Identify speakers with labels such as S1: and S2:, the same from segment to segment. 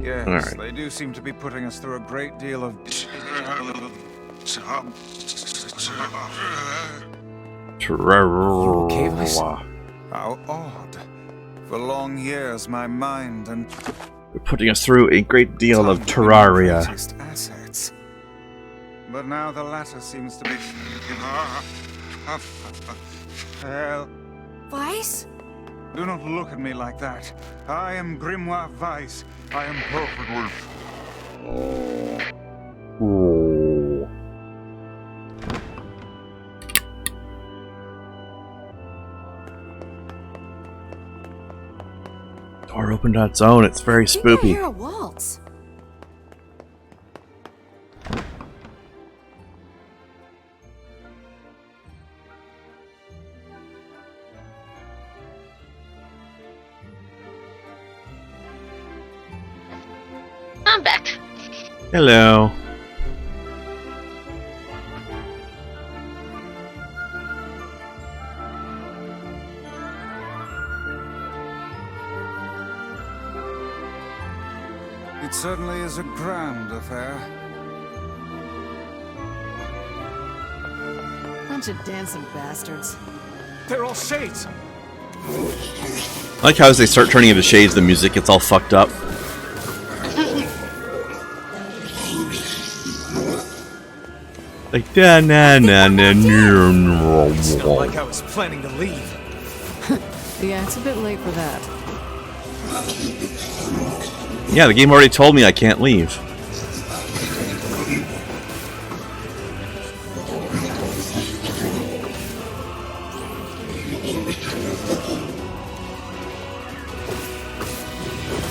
S1: Yes,
S2: Alright.
S1: they do seem to be putting us through a great deal of...
S2: Okay,
S1: How odd. For long years, my mind and
S2: They're putting us through a great deal of
S1: tongue were my
S2: Terraria.
S1: greatest assets. But now the latter seems to be... Hell,
S3: Weiss?
S1: do not look at me like that. I am Grimoire Weiss. I am perfectly...
S2: Ooh. Door opened on its own. It's very
S3: I
S2: spooky.
S3: hear a waltz.
S4: I'm back.
S2: Hello.
S1: It certainly is a grand affair.
S3: Bunch of dancing bastards.
S1: They're all shades.
S2: I like how as they start turning into shades, the music gets all fucked up. Like da na na na na.
S1: It's not like I was planning to leave.
S3: Yeah, it's a bit late for that.
S2: Yeah, the game already told me I can't leave.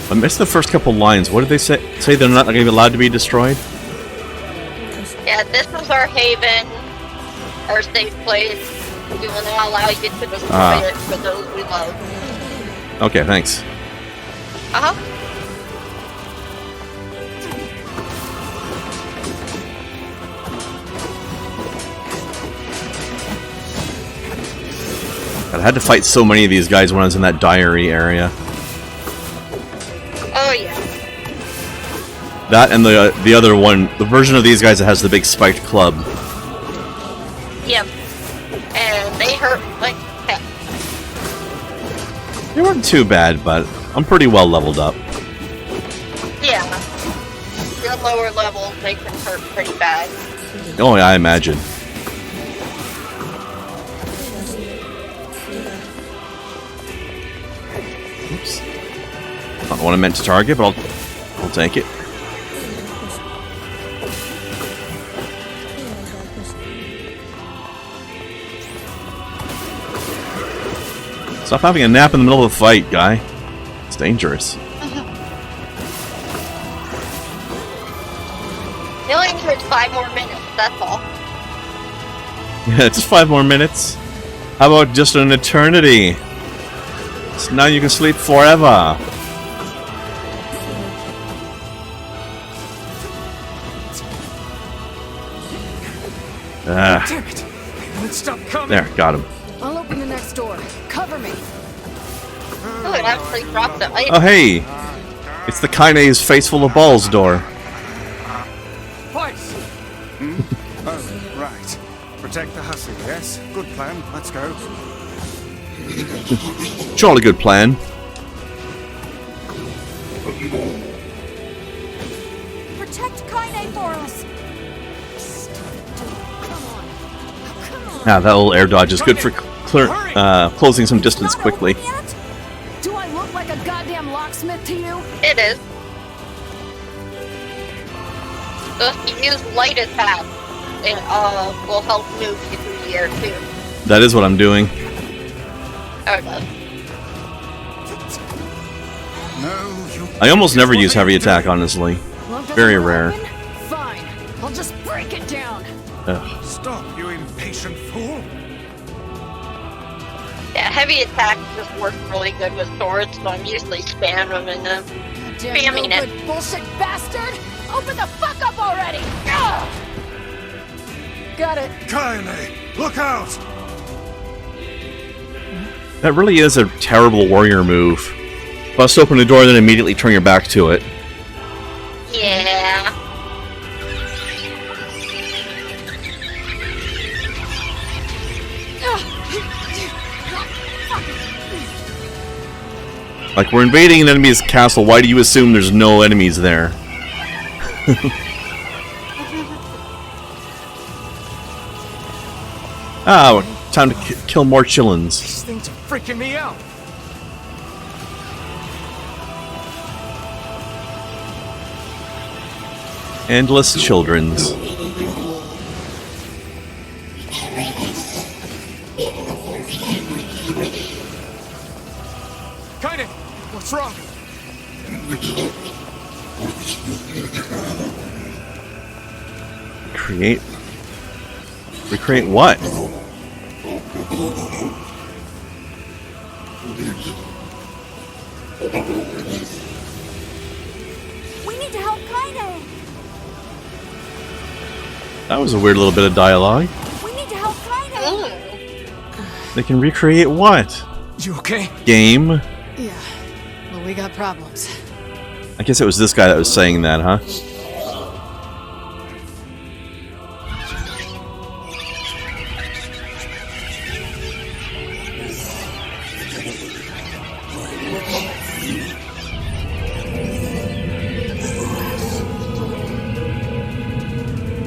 S2: I missed the first couple lines. What did they say? Say they're not going to be allowed to be destroyed?
S4: Yeah, this is our haven, our safe place. We will not allow you to destroy it for those we love.
S2: Okay, thanks.
S4: Uh-huh.
S2: I had to fight so many of these guys when I was in that diary area.
S4: Oh yeah.
S2: That and the other one, the version of these guys that has the big spiked club.
S4: Yep. And they hurt like heck.
S2: They weren't too bad, but I'm pretty well leveled up.
S4: Yeah. Your lower levels, they can hurt pretty bad.
S2: Oh yeah, I imagine. Oops. Not the one I meant to target, but I'll take it. Stop having a nap in the middle of the fight, guy. It's dangerous.
S4: It only took 5 more minutes, that's all.
S2: Yeah, just 5 more minutes. How about just an eternity? So now you can sleep forever. Ah,
S1: Damn it! Let's stop coming.
S2: there, got him.
S3: I'll open the next door. Cover me.
S4: Oh, it actually dropped the item.
S2: Oh hey, it's the Kaine's face full of balls door.
S1: Weiss! Oh, right. Protect the hussy, yes? Good plan. Let's go.
S2: Jolly good plan.
S3: Protect Kaine for us.
S2: Ah, that little air dodge is good for closing some distance
S3: Not
S2: quickly.
S3: open yet? Do I look like a goddamn locksmith to you?
S4: It is. So if you use light attack, it will help move you through the air too.
S2: That is what I'm doing.
S4: Oh, it does.
S1: No, you...
S2: I almost never use heavy attack, honestly.
S3: Want the
S2: Very
S3: door
S2: rare.
S3: open? Fine. I'll just break it down.
S2: Ugh.
S1: Stop, you impatient fool!
S4: Yeah, heavy attack just works really good with swords, so I'm usually spamming them.
S3: Damn
S4: Spamming
S3: no
S4: it.
S3: good bullshit bastard! Open the fuck up already! Ugh! Got it.
S1: Kaine! Look out!
S2: That really is a terrible warrior move. Bust open the door, then immediately turn your back to it. Like, we're invading an enemy's castle, why do you assume there's no enemies there? Oh, time to kill more chillins.
S5: These things are freaking me out.
S2: Endless children's.
S5: Keiichi, what's wrong?
S2: Recreate what?
S3: We need to help Keiichi.
S2: That was a weird little bit of dialogue.
S3: We need to help Keiichi.
S2: They can recreate what?
S5: You okay?
S2: Game?
S3: Yeah. Well, we got problems.
S2: I guess it was this guy that was saying that, huh?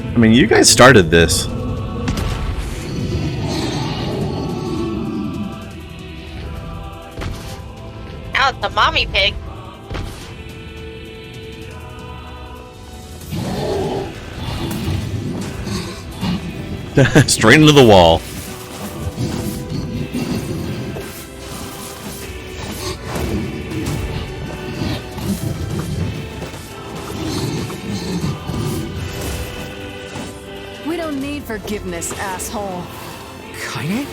S2: I mean, you guys started this.
S4: Now it's a mommy pig.
S2: Straight into the wall.
S3: We don't need forgiveness, asshole.
S5: Keiichi?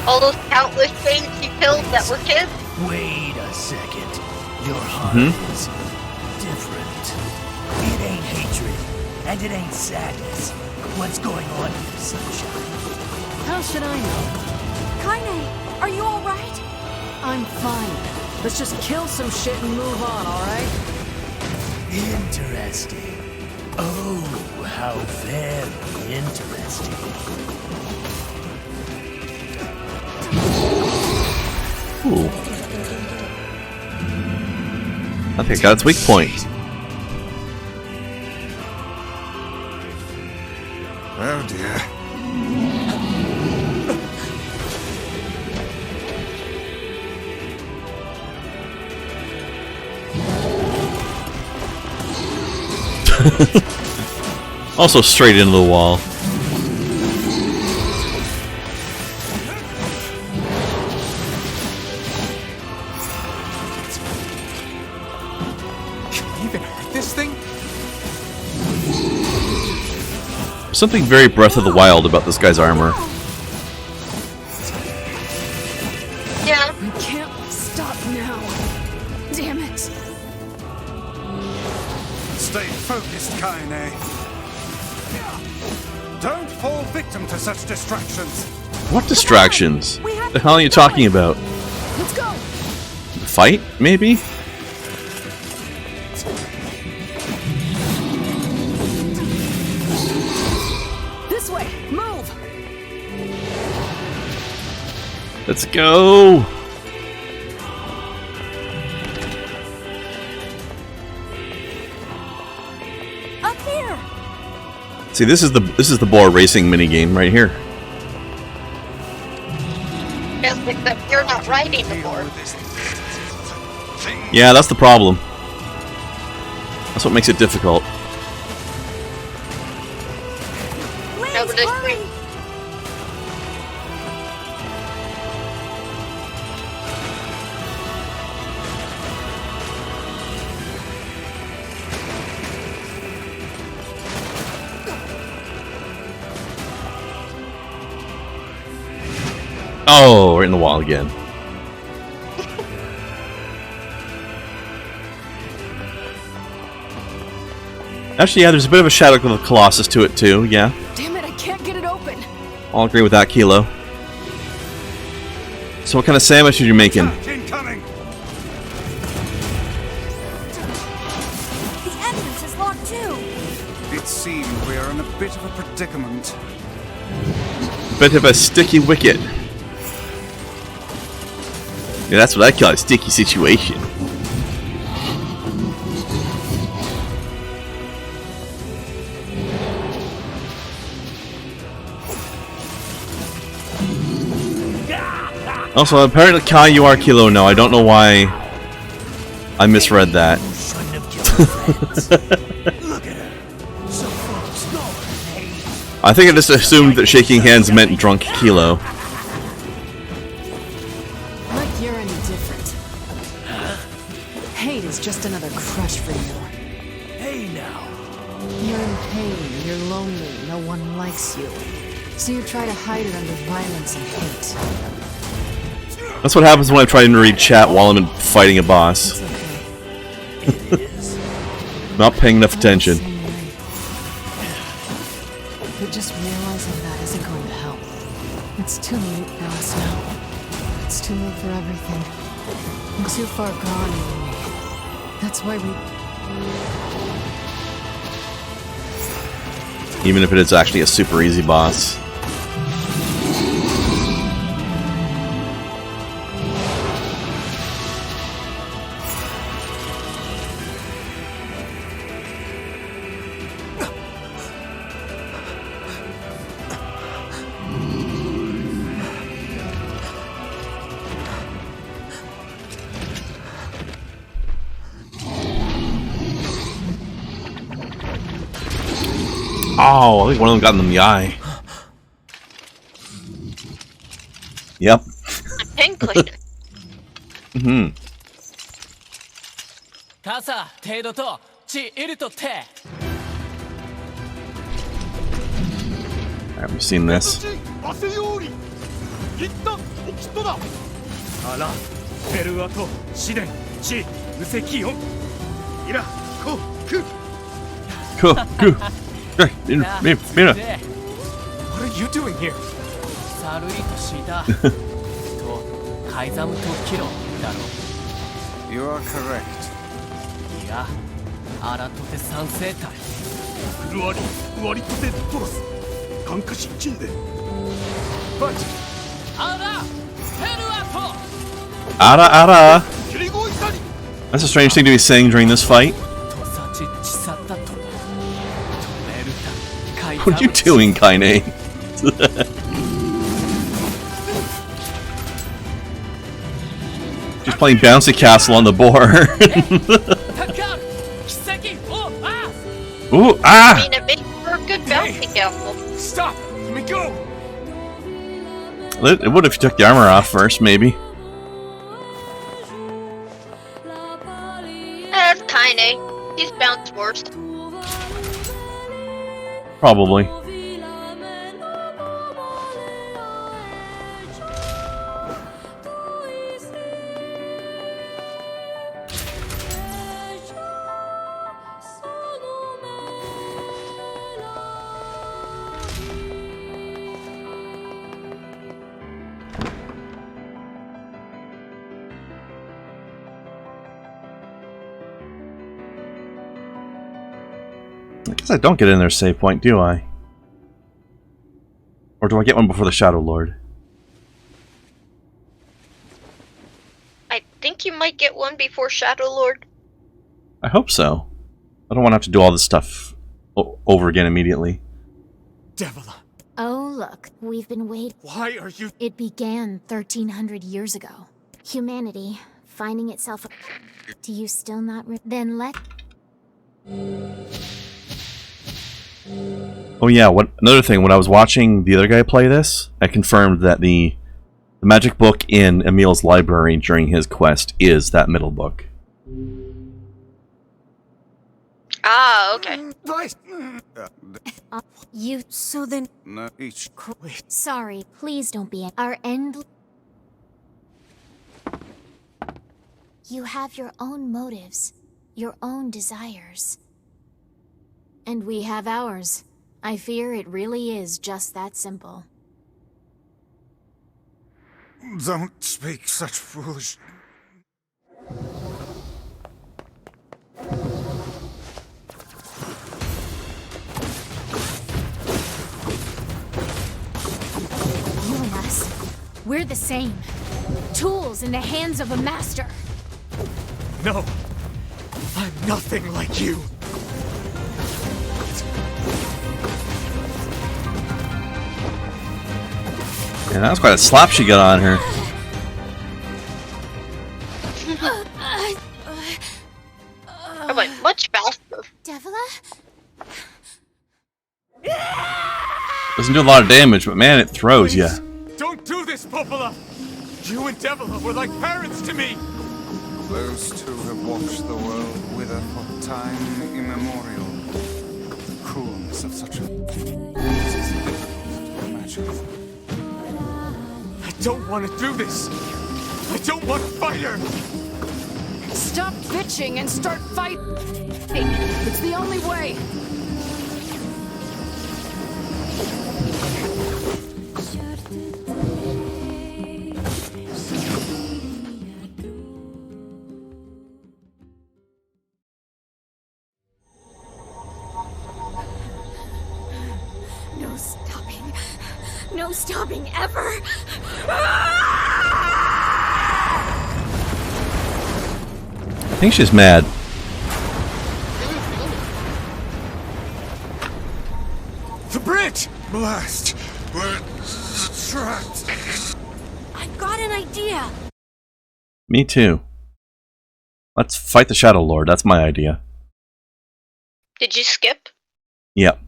S4: All those countless things you killed that were kids?
S6: Wait a second. Your heart is different. It ain't hatred, and it ain't sadness. What's going on here, Sunshine?
S3: How should I know? Keiichi, are you alright? I'm fine. Let's just kill some shit and move on, alright?
S6: Interesting. Oh, how very interesting.
S2: Ooh. I think I got its weak point.
S1: Oh dear.
S2: Also straight into the wall.
S5: Can you even hurt this thing?
S2: Something very Breath of the Wild about this guy's armor.
S4: Yeah.
S3: I can't stop now. Damn it.
S1: Stay focused, Keiichi. Don't fall victim to such distractions.
S2: What distractions? The hell are you talking about?
S3: Let's go.
S2: The fight, maybe?
S3: This way. Move.
S2: Let's go!
S3: Up here.
S2: See, this is the boar racing minigame right here.
S4: Yes, except you're not riding the board.
S2: Yeah, that's the problem. That's what makes it difficult.
S4: No,
S3: Please
S4: but it's
S3: hurry.
S2: Oh, we're in the wall again. Actually, yeah, there's a bit of a Shadow of the Colossus to it too, yeah.
S3: Damn it, I can't get it open.
S2: I'll agree with that, Kilo. So what kind of sandwich are you making?
S1: Attack incoming!
S3: The entrance is locked too.
S1: It seems we are in a bit of a predicament.
S2: Bit bit of a sticky wicket. Yeah, that's what I call a sticky situation. Also, apparently Kai, you are Kilo now. I don't know why I misread that.
S6: You shouldn't have killed friends. Look at her. So focused on hate.
S2: I think I just assumed that shaking hands meant drunk Kilo.
S3: Like you're any different. Hate is just another crush for you.
S6: Hey now.
S3: You're in pain, you're lonely, no one likes you. So you try to hide it under violence and hate.
S2: That's what happens when I try to read chat while I'm fighting a boss.
S3: It's okay.
S6: It is.
S2: Not paying enough attention.
S3: But just realizing that isn't going to help. It's too late for us now. It's too late for everything. I'm too far gone, you and me. That's why we...
S2: Even if it is actually a super easy boss. Oh, I think one of them got him in the eye. Yep.
S4: Pinkley.
S2: Mm-hmm.
S7: 傘程度と地いると手
S2: Alright, we've seen this.
S5: あら、ペルアと試練、地、無責よ。いら、こ、く。
S2: Cool, cool. Hey, Mina.
S5: What are you doing here?
S7: サルイとシダとカイザムとキロだろ
S1: You are correct.
S7: いやアラとて三生体
S5: フルアリ、ウアリとてトロス。感化神チンで。But
S7: アラペルアと
S2: Ara ara!
S5: キリゴイサリ。
S2: That's a strange thing to be saying during this fight.
S7: とさちちさったと止めるたカイザ
S2: What are you doing, Kaine? Just playing bouncy castle on the board.
S7: タカ奇跡をあ
S2: Ooh,
S4: I
S2: ah!
S4: mean, it makes for a good bouncy castle.
S5: Stop. Let me go.
S2: It would if you took the armor off first, maybe.
S4: That's Kaine. He's bounced worse.
S2: Probably. I guess I don't get in their save point, do I? Or do I get one before the Shadow Lord?
S4: I think you might get one before Shadow Lord.
S2: I hope so. I don't want to have to do all this stuff over again immediately.
S5: Devil.
S8: Oh, look, we've been waiting.
S5: Why are you?
S8: It began 1300 years ago. Humanity finding itself. Do you still not? Then let.
S2: Oh yeah, another thing, when I was watching the other guy play this, I confirmed that the magic book in Emil's library during his quest is that middle book.
S4: Ah, okay.
S5: Vice.
S8: You. So then.
S1: No, each.
S8: Sorry, please don't be. Our end. You have your own motives, your own desires. And we have ours. I fear it really is just that simple.
S1: Don't speak such foolish.
S8: We're the same. Tools in the hands of a master.
S5: No! I'm nothing like you!
S2: Yeah, that was quite a slap she got on her.
S4: I went much faster.
S8: Devila?
S2: Doesn't do a lot of damage, but man, it throws you.
S1: Don't do this, Popola! You and Devila were like parents to me! Those two have watched the world wither for time immemorial. The cruelness of such a... magic. I don't want to do this! I don't want to fight her!
S3: Stop bitching and start fighting! It's the only way!
S8: No stopping. No stopping ever!
S2: I think she's mad.
S1: The bridge! Blast! We're trapped!
S8: I've got an idea!
S2: Me too. Let's fight the Shadow Lord. That's my idea.
S4: Did you skip?
S2: Yep.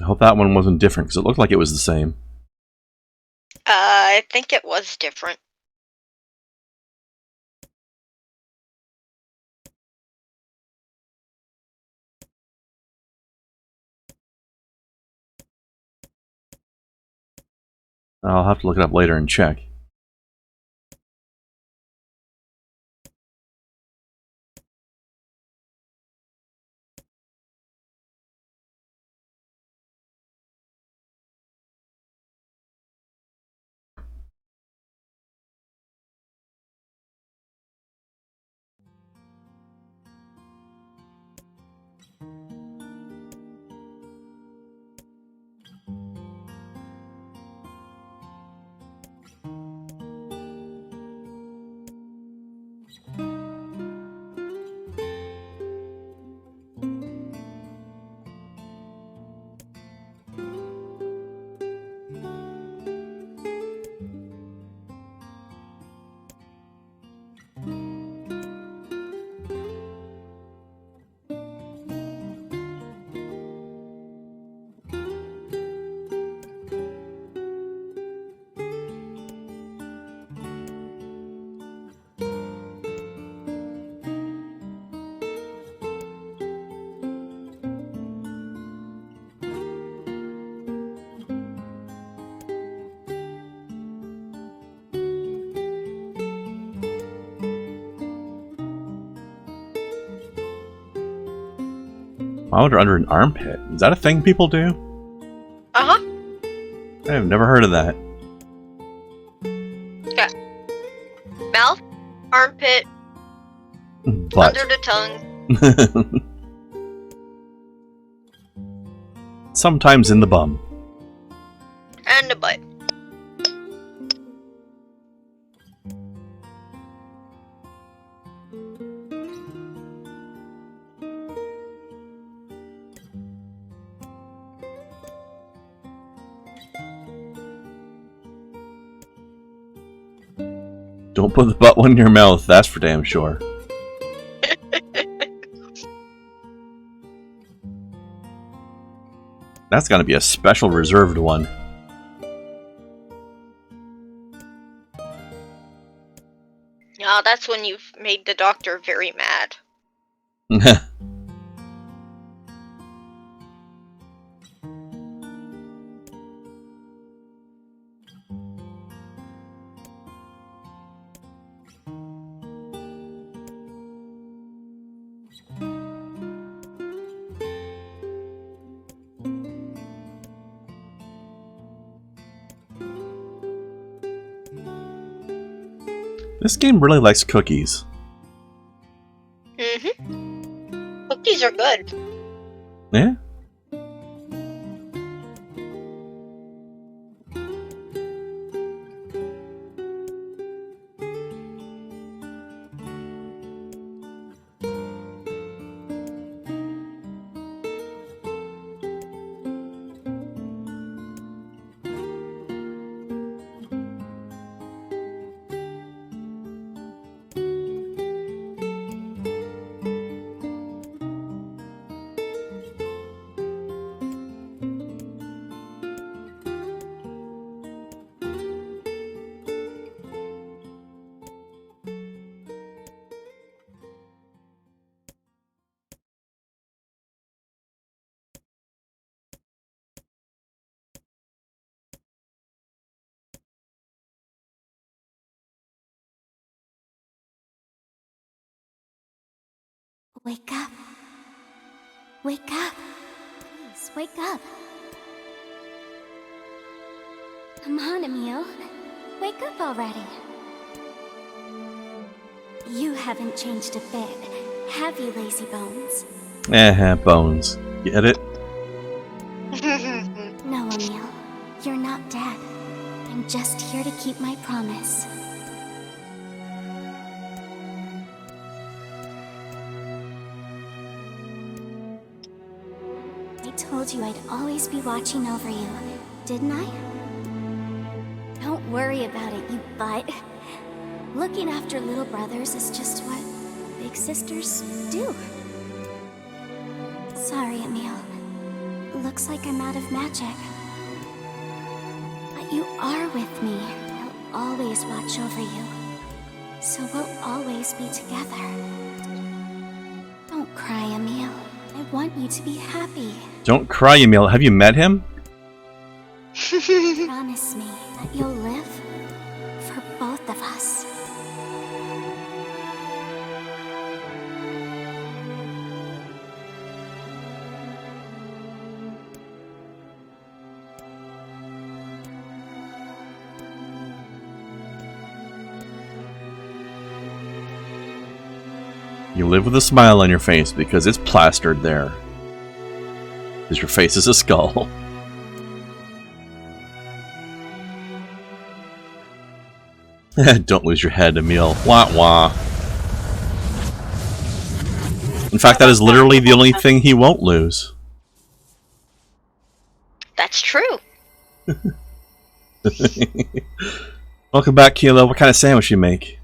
S2: I hope that one wasn't different, because it looked like it was the same.
S4: I think it was different.
S2: I'll have to look it up later and check. Why would under an armpit? Is that a thing people do?
S4: Uh-huh.
S2: I've never heard of that.
S4: Got mouth, armpit,
S2: Butt.
S4: under the tongue.
S2: Sometimes in the bum.
S4: And the butt.
S2: Don't put the butt one in your mouth, that's for damn sure. That's gotta be a special reserved one.
S4: No, that's when you've made the doctor very mad.
S2: This game really likes cookies.
S4: Mm-hmm. Cookies are good.
S2: Yeah.
S8: Wake up. Wake up. Please, wake up. Come on, Emil. Wake up already. You haven't changed a bit, have you, lazy bones?
S2: Bones. Get it?
S8: No, Emil. You're not dead. I'm just here to keep my promise. I told you I'd always be watching over you, didn't I? Don't worry about it, you butt. Looking after little brothers is just what big sisters do. Sorry, Emil. Looks like I'm out of magic. But you are with me. I'll always watch over you. So we'll always be together. Don't cry, Emil. I want you to be happy.
S2: Don't cry, Emil. Have you met him?
S8: Promise me that you'll live for both of us.
S2: You live with a smile on your face because it's plastered there. Because your face is a skull. Don't lose your head, Emil. Wah wah. In fact, that is literally the only thing he won't lose.
S4: That's true.
S2: Welcome back, Kilo. What kind of sandwich you make?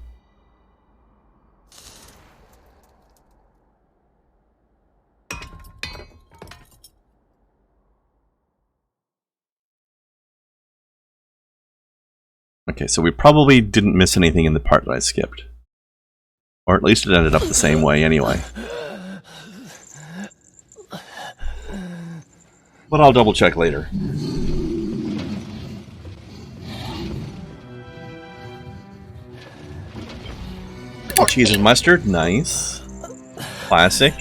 S2: Okay, so we probably didn't miss anything in the part that I skipped. Or at least it ended up the same way anyway. But I'll double check later. Cheese and mustard, nice. Classic.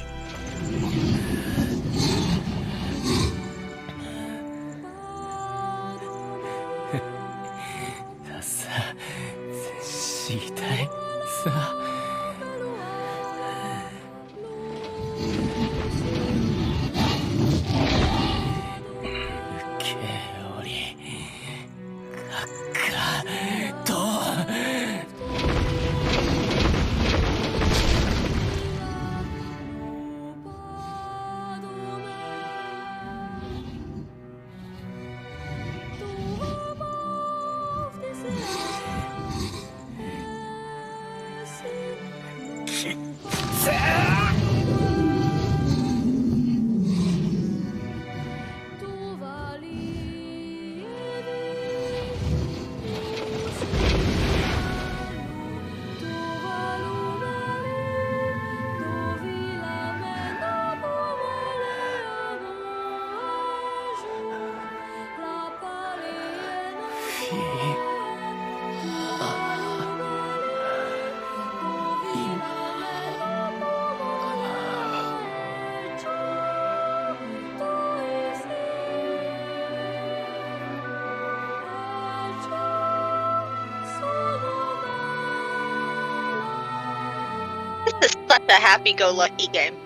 S4: such a happy-go-lucky game.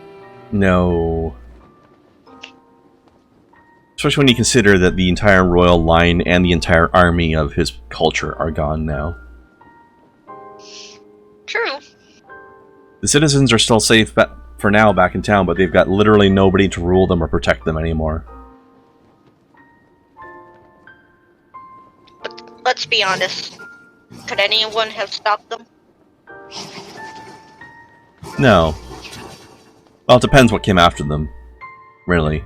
S2: No. Especially when you consider that the entire royal line and the entire army of his culture are gone now.
S4: True.
S2: The citizens are still safe for now back in town, but they've got literally nobody to rule them or protect them anymore.
S4: But let's be honest. Could anyone have stopped them?
S2: No. Well, it depends what came after them. Really.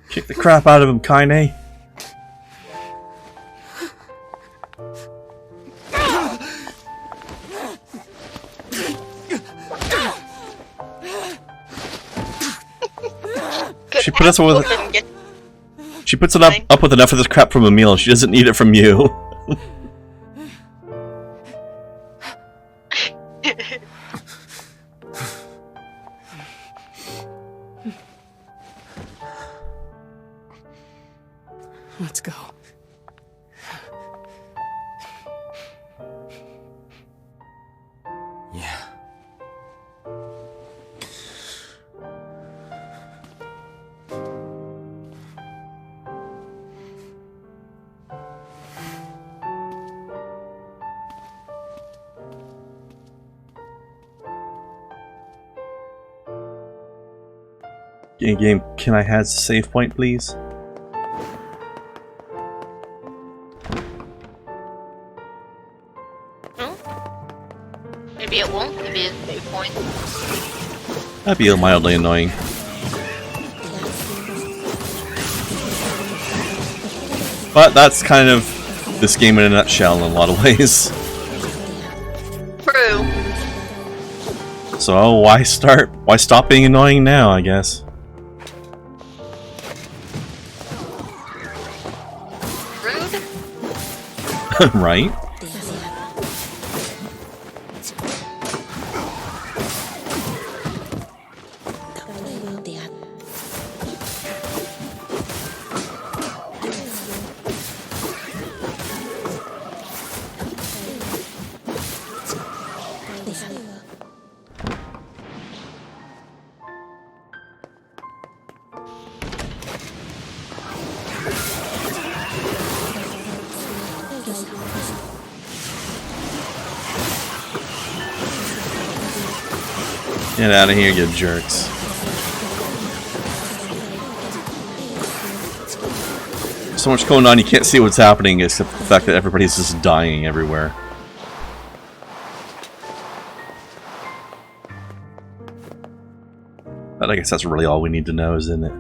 S2: Kick the crap out of him, Kaine. She put us with. She puts it up with enough of this crap from Emil. She doesn't need it from you.
S3: Let's go.
S6: Yeah.
S2: Game, can I have a save point, please?
S4: Maybe it won't give you a save point.
S2: That'd be mildly annoying. But that's kind of this game in a nutshell in a lot of ways.
S4: True.
S2: So why stop being annoying now, I guess.
S4: Rude?
S2: Right? Get out of here, you jerks. So much going on, you can't see what's happening except the fact that everybody's just dying everywhere. But I guess that's really all we need to know, isn't it?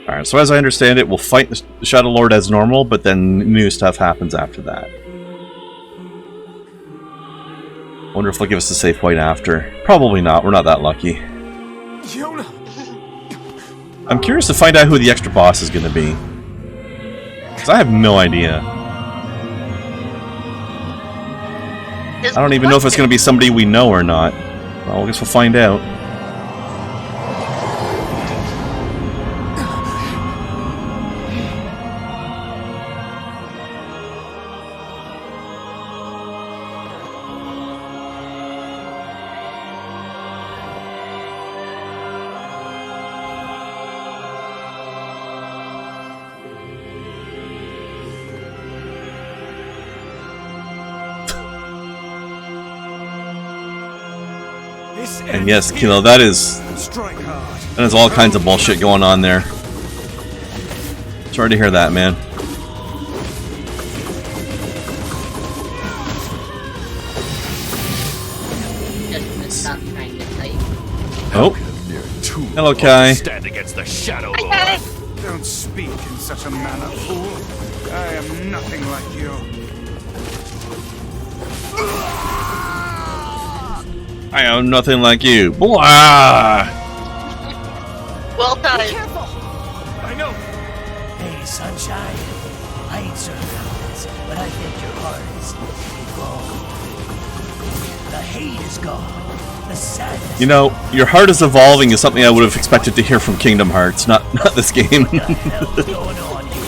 S2: Alright, so as I understand it, we'll fight the Shadow Lord as normal, but then new stuff happens after that. Wonder if they'll give us a save point after. Probably not, we're not that lucky.
S1: Yonah!
S2: I'm curious to find out who the extra boss is going to be. Because I have no idea. I don't even know if it's going to be somebody we know or not. Well, I guess we'll find out. And yes, Kilo, that is all kinds of bullshit going on there. Sorry to hear that, man.
S4: Just stop trying to type.
S2: Oh. Hello, Kai.
S5: Stand against the Shadow Lord.
S4: Okay.
S1: Don't speak in such a manner, fool. I am nothing like you.
S2: I am nothing like you. Blah!
S4: Well done.
S1: I know.
S6: Hey, Sunshine. I ain't certain about this, but I think your heart is gone. The hate is gone. The sadness.
S2: You know, your heart is evolving is something I would have expected to hear from Kingdom Hearts, not this game.
S6: What the hell's going on here?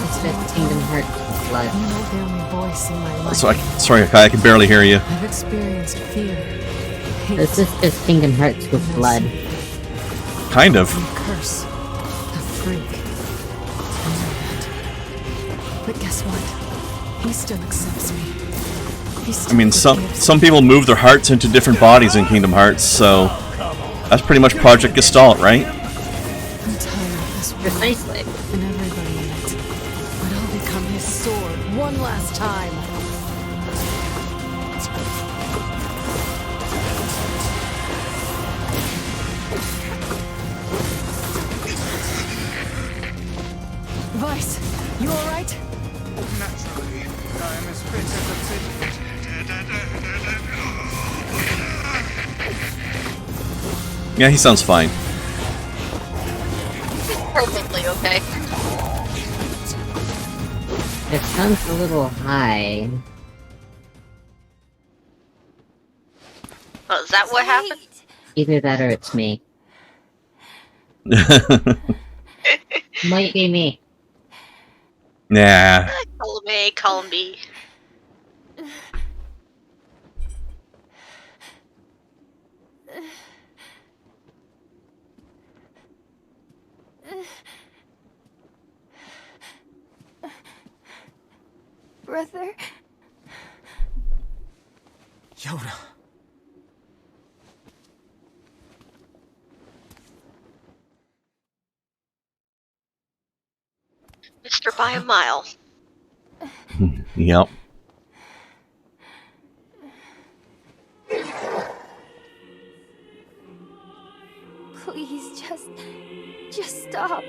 S9: It's just Kingdom Hearts blood.
S3: You know the only voice in my life.
S2: Sorry, Kai, I can barely hear you.
S3: I've experienced fear, hate,
S9: This is just Kingdom Hearts with blood.
S2: Kind of.
S3: a curse, a freak. I know that. But guess what? He still accepts me. He still
S2: I mean,
S3: forgives
S2: some people move their hearts into different bodies in Kingdom Hearts, so that's pretty much Project Gestalt, right?
S3: I'm tired of this world
S9: Precisely.
S3: and everybody in it. But I'll become his sword one last time. Weiss, you alright?
S1: Naturally, I am as fit as a fiddle.
S2: Yeah, he sounds fine.
S4: Perfectly okay.
S9: It sounds a little high.
S4: Oh, is that what happened?
S9: Either that or it's me. Might be me.
S2: Nah.
S4: Call me.
S8: Brother?
S7: Yonah.
S4: Mr. by a mile.
S2: Yep.
S8: Please, just stop.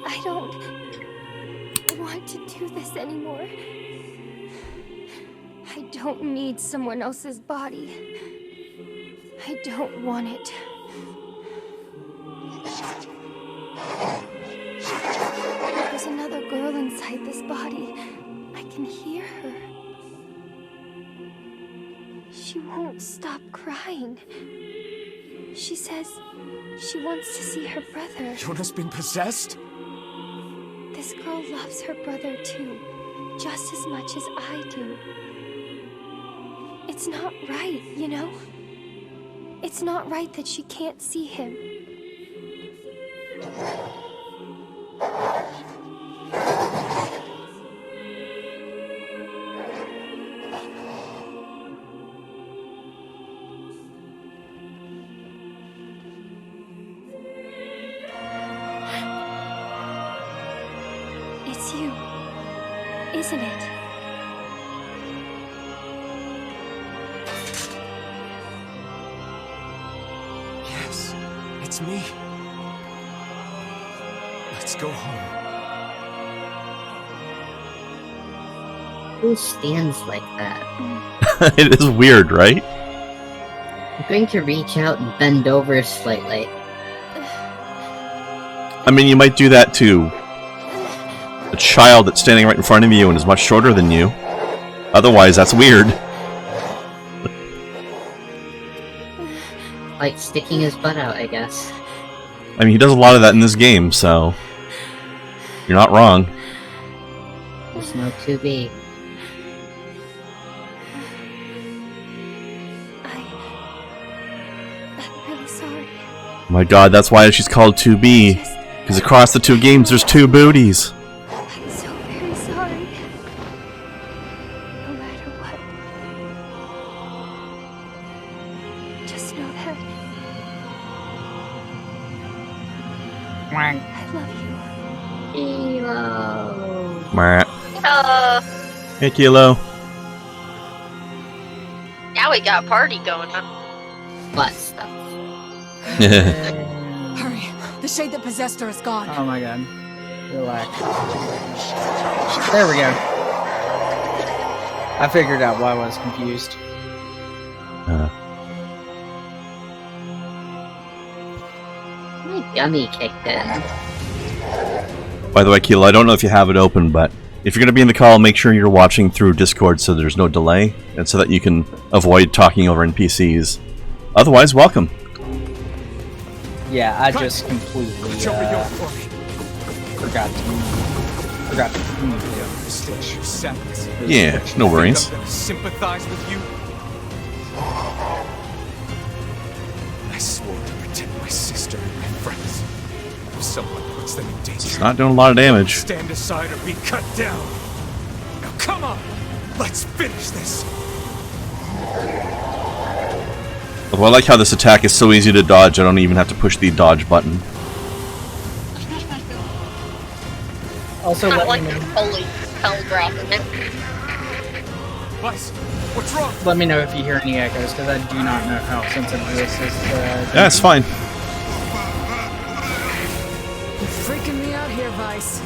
S8: I don't want to do this anymore. I don't need someone else's body. I don't want it. There's another girl inside this body. I can hear her. She won't stop crying. She says she wants to see her brother.
S7: Yonah's been possessed?
S8: This girl loves her brother too, just as much as I do. It's not right, you know? It's not right that she can't see him. It's you, isn't it?
S7: Yes, it's me. Let's go home.
S9: Who stands like that?
S2: It is weird, right?
S9: I'm going to reach out and bend over slightly.
S2: I mean, you might do that to a child that's standing right in front of you and is much shorter than you. Otherwise, that's weird.
S9: Like sticking his butt out, I guess.
S2: I mean, he does a lot of that in this game, so you're not wrong.
S9: There's no 2B.
S8: I'm really sorry.
S2: My god, that's why she's called 2B. Because across the two games, there's two booties.
S8: I'm so very sorry. No matter what. Just know that I love you.
S9: Elo.
S2: Meh.
S4: Uh,
S2: Hey, Kilo.
S4: got a party going on.
S9: Butt stuff.
S3: Hurry. The shade that possessed her is gone.
S10: Oh my god. Relax. There we go. I figured out why I was confused.
S9: My gummy kicked in.
S2: By the way, Keela, I don't know if you have it open, but if you're going to be in the call, make sure you're watching through Discord so there's no delay, and so that you can avoid talking over NPCs. Otherwise, welcome.
S10: Yeah, I just completely forgot to mute it.
S2: Yeah, no worries.
S1: Sympathize with you. I swore to protect my sister and my friends. If someone puts them in danger,
S2: It's not doing a lot of damage.
S1: stand aside or be cut down. Now come on, let's finish this.
S2: Although I like how this attack is so easy to dodge, I don't even have to push the dodge button.
S10: Also,
S4: Not
S10: let
S4: like
S10: me
S4: you're
S10: know,
S4: fully telegraphing it.
S1: Weiss, what's wrong?
S10: let me know if you hear any echoes, because I do not know how sensitive this is.
S2: Yeah, it's fine.
S3: You're freaking me out here, Weiss.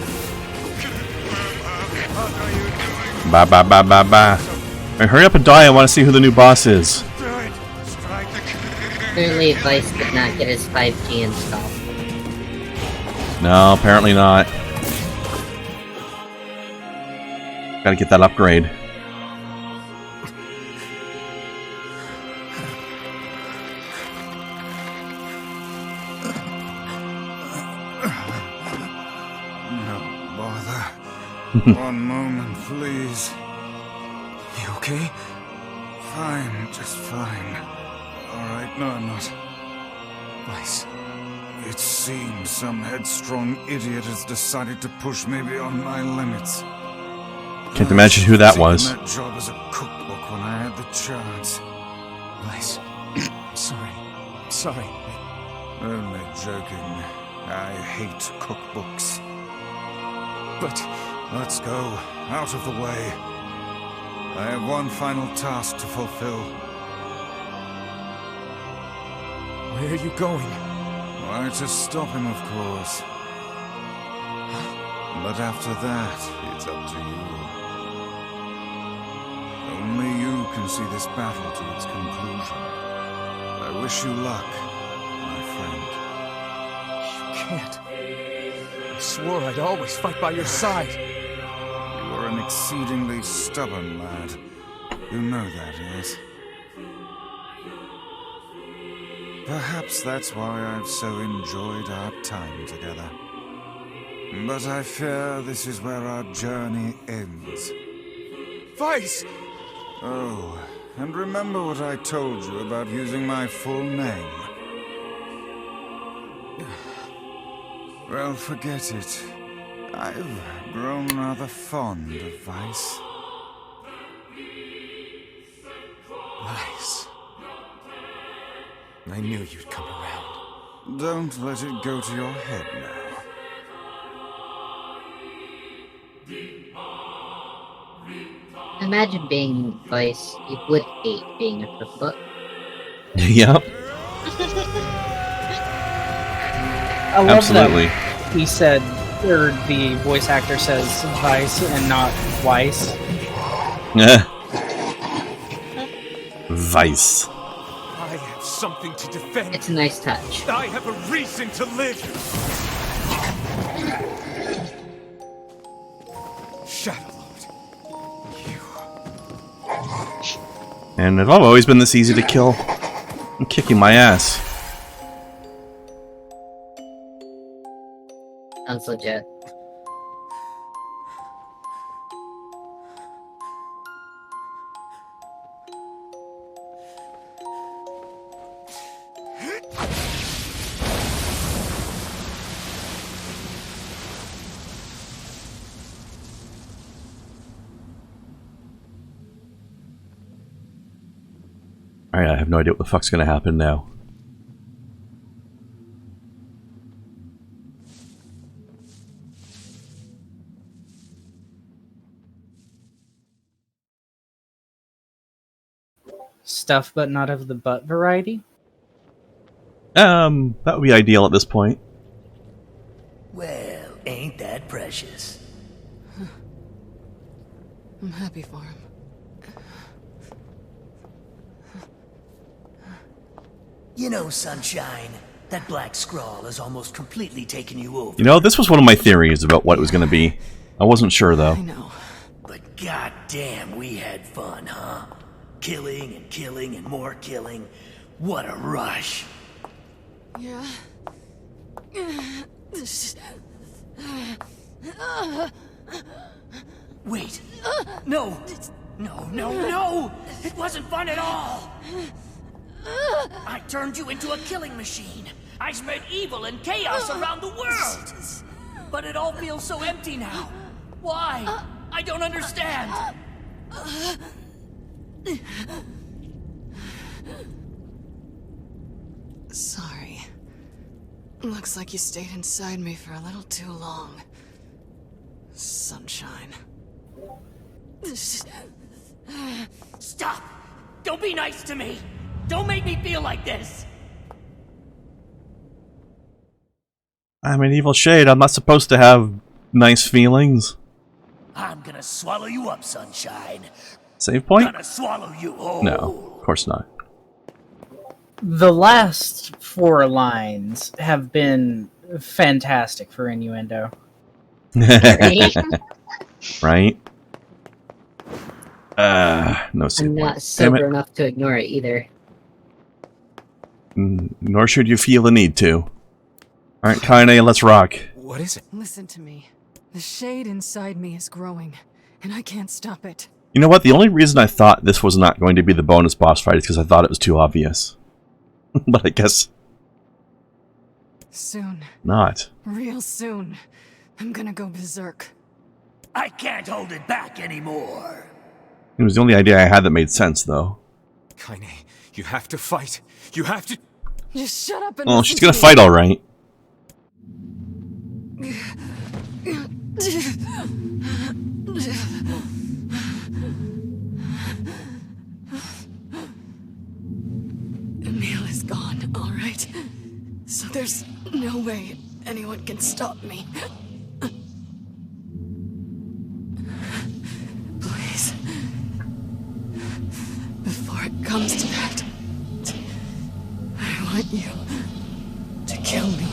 S2: Bye bye bye bye bye. Alright, hurry up and die, I want to see who the new boss is.
S9: Clearly, Weiss did not get his 5G installed.
S2: No, apparently not. Gotta get that upgrade.
S1: No bother. One moment, please. You okay? Fine, just fine. Alright, no, I'm not. Weiss, it seems some headstrong idiot has decided to push me beyond my limits.
S2: Can't imagine who that was.
S1: That job as a cookbook when I had the chance. Weiss, sorry. Only joking. I hate cookbooks. But let's go, out of the way. I have one final task to fulfill. Where are you going? Why, to stop him, of course. But after that, it's up to you. Only you can see this battle to its conclusion. I wish you luck, my friend. You can't. I swore I'd always fight by your side. You are an exceedingly stubborn lad. You know that, yes? Perhaps that's why I've so enjoyed our time together. But I fear this is where our journey ends. Weiss! Oh, and remember what I told you about using my full name. Well, forget it. I've grown rather fond of Weiss. Weiss. I knew you'd come around. Don't let it go to your head now.
S9: Imagine being Weiss. You would hate being a cookbook.
S2: Yep,
S10: I love
S2: absolutely.
S10: that he said, or the voice actor says Weiss and not Weiss.
S2: Vice.
S1: I have something to defend.
S9: It's a nice touch.
S1: I have a reason to live. Shadowlord, you.
S2: And I've always been this easy to kill. I'm kicking my ass.
S9: Sounds legit.
S2: Alright, I have no idea what the fuck's gonna happen now.
S10: stuff, but not of the butt variety.
S2: That would be ideal at this point.
S6: Well, ain't that precious.
S3: I'm happy for him.
S6: You know, Sunshine, that Black Scrawl has almost completely taken you over.
S2: You know, this was one of my theories about what it was going to be. I wasn't sure, though.
S3: I know.
S6: But goddamn, we had fun, huh? Killing and killing and more killing. What a rush.
S3: Yeah.
S6: Wait. No. No. It wasn't fun at all. I turned you into a killing machine. I spread evil and chaos around the world. But it all feels so empty now. Why? I don't understand.
S3: Sorry. Looks like you stayed inside me for a little too long. Sunshine.
S6: Stop! Don't be nice to me! Don't make me feel like this!
S2: I'm an evil shade. I'm not supposed to have nice feelings.
S6: I'm gonna swallow you up, Sunshine.
S2: Save point?
S6: Gonna swallow you whole.
S2: No, of course not.
S10: The last 4 lines have been fantastic for innuendo.
S2: Right? No save
S9: I'm
S2: point.
S9: not sober enough to ignore it either.
S2: Nor should you feel the need to. Alright, Kaine, let's rock.
S1: What is it?
S3: Listen to me. The shade inside me is growing, and I can't stop it.
S2: You know what? The only reason I thought this was not going to be the bonus boss fight is because I thought it was too obvious. But I guess...
S3: Soon.
S2: not.
S3: Real soon. I'm gonna go berserk.
S6: I can't hold it back anymore.
S2: It was the only idea I had that made sense, though.
S1: Kaine, you have to fight. You have to...
S3: Just shut up and
S2: Oh,
S3: listen
S2: she's
S3: to
S2: gonna
S3: me.
S2: fight alright.
S3: Emil is gone, alright? So there's no way anyone can stop me. Please. Before it comes to that, I want you to kill me.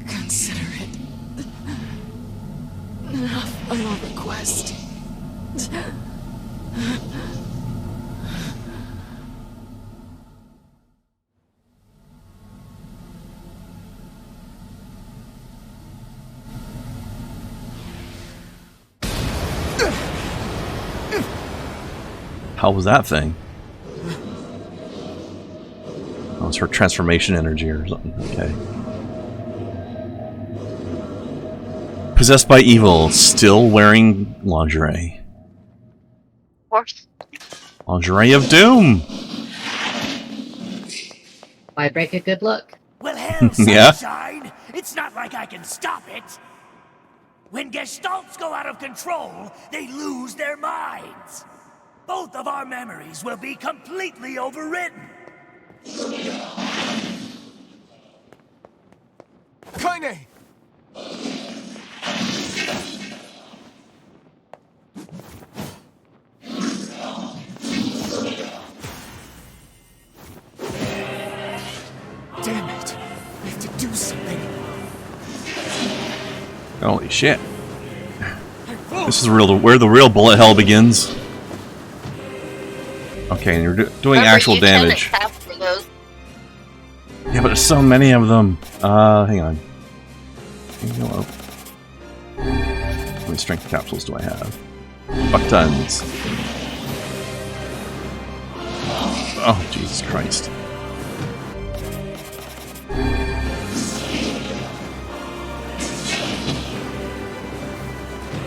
S3: Consider it a final request.
S2: How was that thing? Oh, it's her transformation energy or something. Okay. Possessed by evil, still wearing lingerie.
S4: Of course.
S2: Lingerie of doom!
S9: Why break a good look?
S6: Well, hell,
S2: Yeah.
S6: Sunshine! It's not like I can stop it! When Gestalts go out of control, they lose their minds! Both of our memories will be completely overwritten!
S1: Kaine! Damn it! I have to do something.
S2: Holy shit. This is where the real bullet hell begins. Okay, and you're doing
S4: Remember,
S2: actual
S4: you tend to
S2: damage.
S4: capture those.
S2: Yeah, but there's so many of them. Hang on. Hello. How many strength capsules do I have? Buck tons. Oh, Jesus Christ.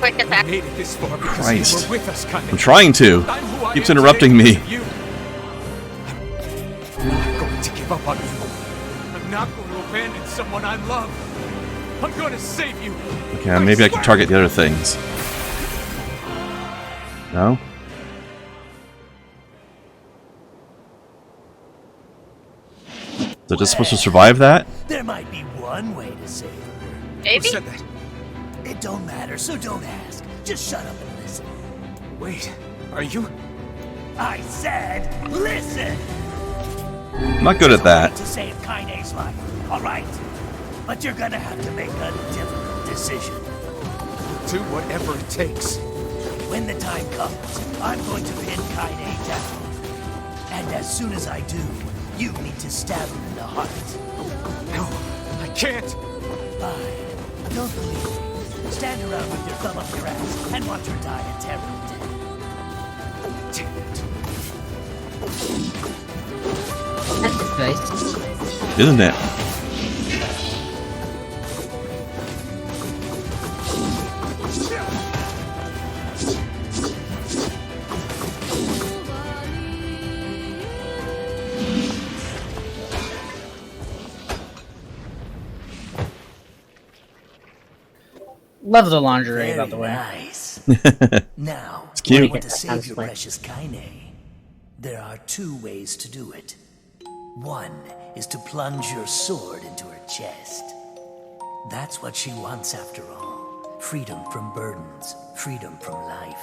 S4: Quick attack.
S1: Made it this far because
S2: Christ.
S1: you were with us, Kaine.
S2: I'm trying to.
S1: I'm who I
S2: Keeps
S1: am
S2: interrupting
S1: today
S2: me.
S1: because of you. I'm not going to give up on you. I'm not going to abandon someone I love. I'm going to save you.
S2: Okay, maybe I can target the other things. No? So just supposed to survive that?
S6: There might be one way to save her.
S4: Maybe?
S1: Who said that?
S6: It don't matter, so don't ask. Just shut up and listen.
S1: Wait, are you?
S6: I said, listen!
S2: I'm not good at that.
S6: To save Kaine's life, alright? But you're gonna have to make a difficult decision.
S1: Do whatever it takes.
S6: When the time comes, I'm going to pin Kaine down. And as soon as I do, you need to stab him in the heart.
S1: No, I can't.
S6: Fine. Don't believe me. Stand around with your thumb up your ass and watch her die a terrible death.
S1: Damn it.
S9: That's nice.
S2: Isn't it?
S10: Love the lingerie, by the way.
S6: Nice. Now,
S2: It's cute.
S6: when you want to save your precious Kaine, there are two ways to do it. One is to plunge your sword into her chest. That's what she wants after all. Freedom from burdens, freedom from life.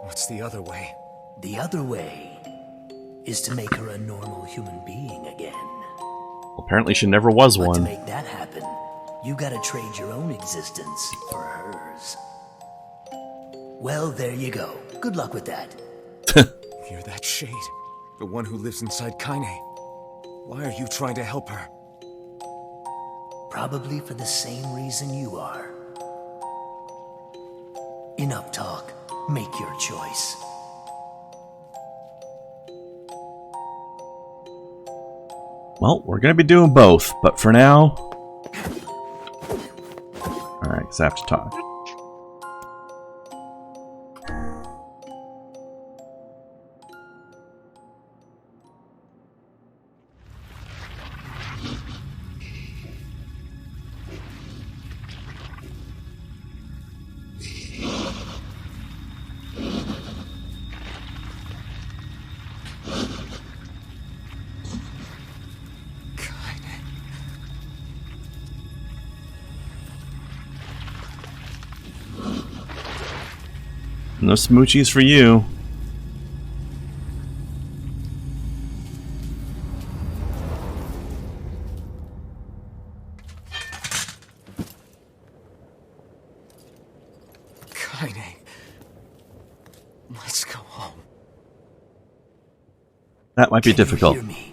S1: What's the other way?
S6: The other way is to make her a normal human being again.
S2: Apparently she never was
S6: But to
S2: one.
S6: make that happen, you gotta trade your own existence for hers. Well, there you go. Good luck with that.
S1: You're that shade. The one who lives inside Kaine. Why are you trying to help her?
S6: Probably for the same reason you are. Enough talk. Make your choice.
S2: Well, we're gonna be doing both, but for now... Alright, because I have to talk. No smoochies for you.
S1: Kaine. Let's go home.
S2: That might be
S6: Can
S2: difficult.
S6: you hear me?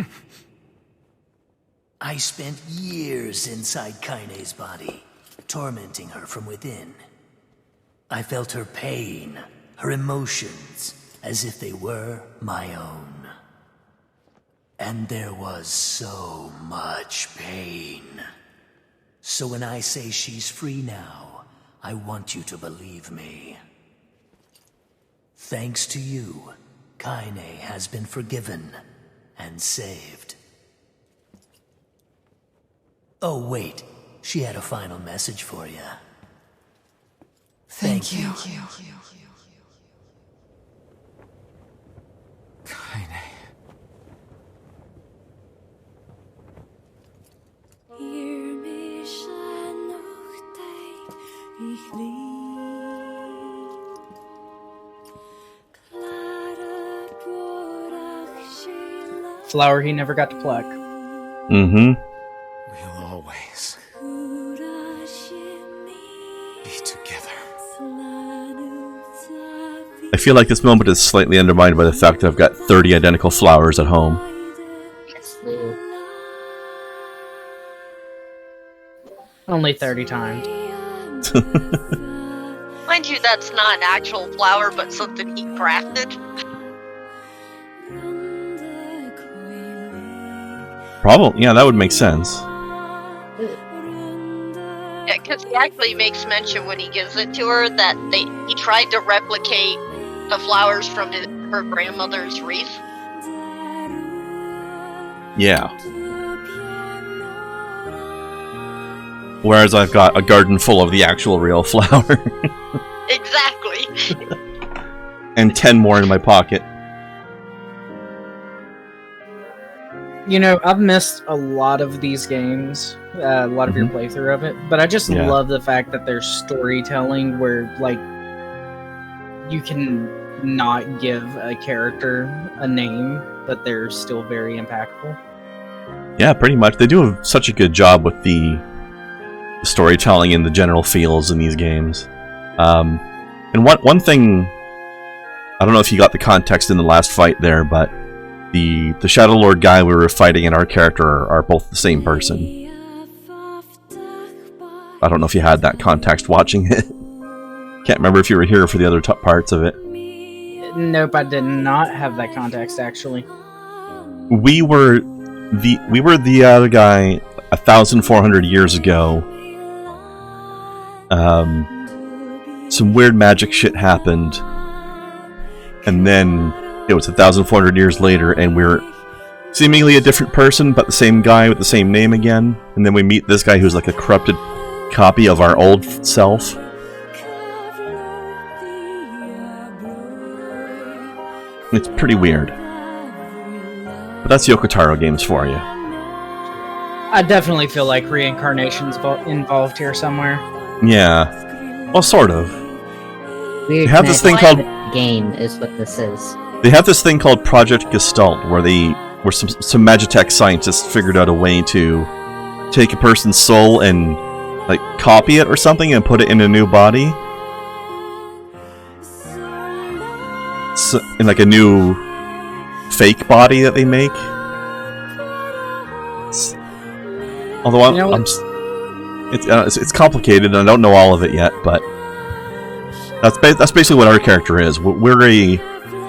S6: I spent years inside Kaine's body, tormenting her from within. I felt her pain, her emotions, as if they were my own. And there was so much pain. So when I say she's free now, I want you to believe me. Thanks to you, Kaine has been forgiven and saved. Oh wait, she had a final message for you. Thank you.
S1: Kaine.
S10: Flower he never got to pluck.
S2: Mm-hmm.
S1: We'll always be together.
S2: I feel like this moment is slightly undermined by the fact that I've got 30 identical flowers at home.
S10: Only 30 times.
S4: Mind you, that's not an actual flower, but something he crafted.
S2: Probably, yeah, that would make sense.
S4: Yeah, because he actually makes mention when he gives it to her that he tried to replicate the flowers from her grandmother's wreath.
S2: Yeah. Whereas I've got a garden full of the actual real flower.
S4: Exactly.
S2: And 10 more in my pocket.
S10: You know, I've missed a lot of these games, a lot of your playthrough of it, but I just love the fact that there's storytelling where, like, you can not give a character a name, but they're still very impactful.
S2: Yeah, pretty much. They do such a good job with the storytelling and the general feels in these games. And one thing, I don't know if you got the context in the last fight there, but the Shadow Lord guy we were fighting and our character are both the same person. I don't know if you had that context watching it. Can't remember if you were here for the other parts of it.
S10: Nope, I did not have that context, actually.
S2: We were the other guy 1,400 years ago. Some weird magic shit happened, and then it was 1,400 years later, and we're seemingly a different person, but the same guy with the same name again. And then we meet this guy who's like a corrupted copy of our old self. It's pretty weird. But that's YOKO TARO games for you.
S10: I definitely feel like reincarnation's involved here somewhere.
S2: Yeah. Well, sort of.
S9: Weird
S2: they have this thing called...
S9: game is what this is.
S2: They have this thing called Project Gestalt, where some Magitech scientists figured out a way to take a person's soul and, like, copy it or something and put it in a new body. So, in like a new fake body that they make. Although it's complicated and I don't know all of it yet, but that's basically what our character is. We're a